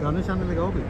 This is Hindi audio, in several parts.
गाने शाने लगाओ भी।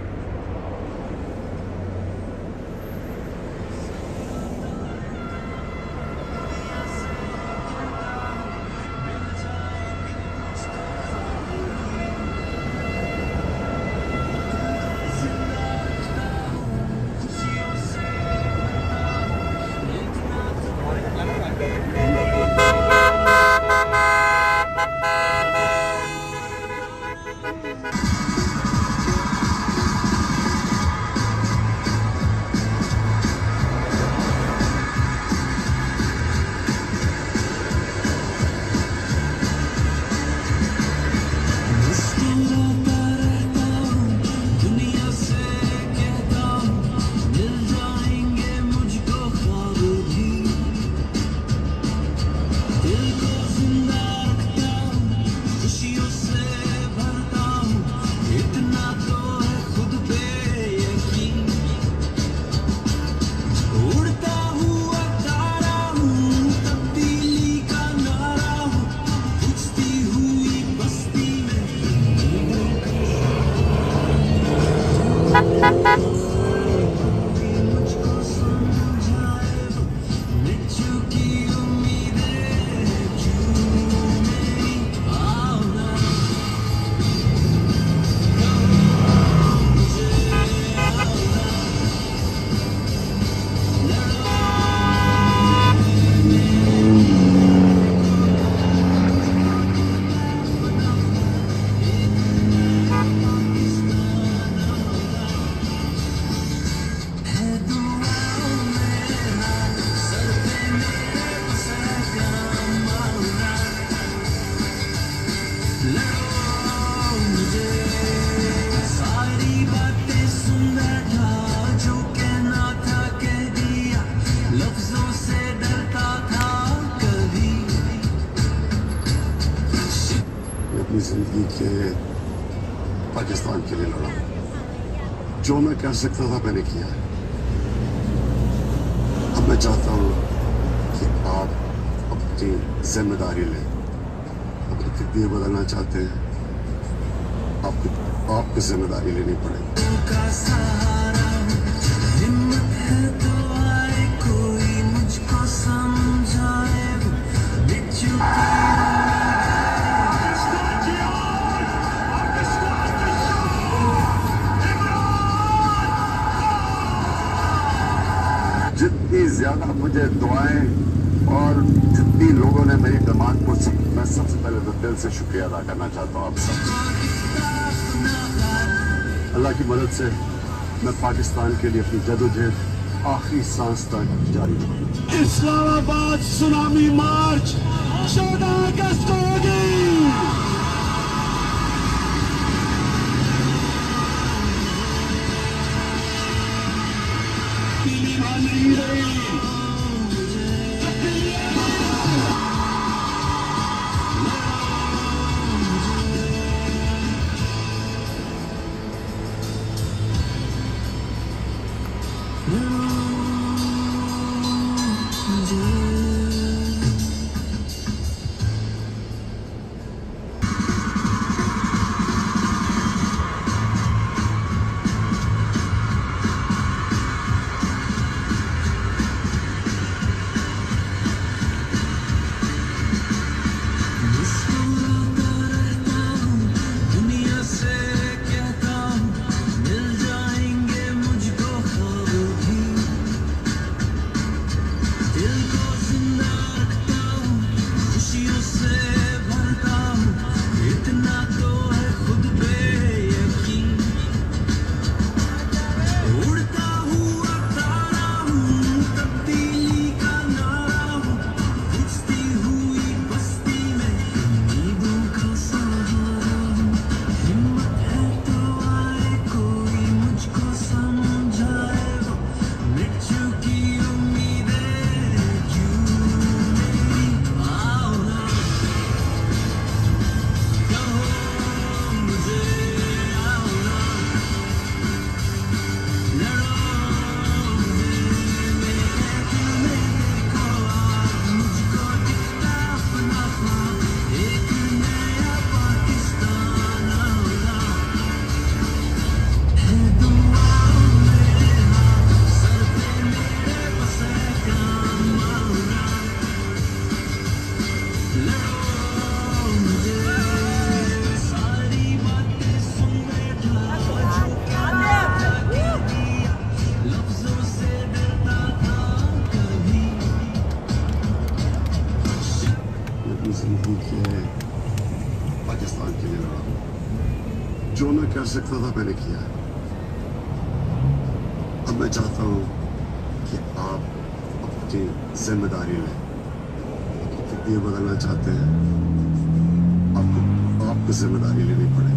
अपनी जिंदगी के पाकिस्तान के लिए लड़ा। जो मैं कर सकता था मैंने किया है। अब मैं चाहता हूँ कि आप अपनी जिम्मेदारी लें। अपनी तकदीर बदलना चाहते हैं, आपको जिम्मेदारी लेनी पड़ेगी। जितनी ज्यादा मुझे दुआएं और जितनी लोगों ने मेरी डिमांड को मैं सबसे पहले तो दिल से शुक्रिया अदा करना चाहता हूँ आप सब। अल्लाह की मदद से मैं पाकिस्तान के लिए अपनी जदोजहद आखिरी सांस तक जारी रखूंगा। इस्लामाबाद सुनामी मार्च 14 अगस्त को होगी। नहीं रही। अपनी जिंदगी के पाकिस्तान के लिए लड़ा हूं। जो मैं कर सकता था मैंने किया। अब मैं चाहता हूं कि आप अपनी जिम्मेदारी लें। कितनी बदलना चाहते हैं आपको जिम्मेदारी लेनी पड़े।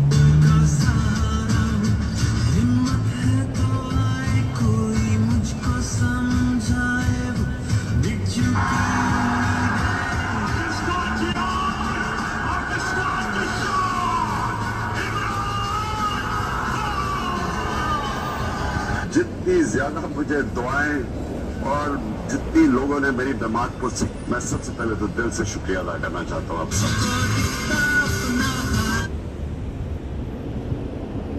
जितनी ज्यादा मुझे दुआएं और जितनी लोगों ने मेरी बीमार पूछी, मैं सबसे पहले तो दिल से शुक्रिया अदा करना चाहता हूँ आप सबका।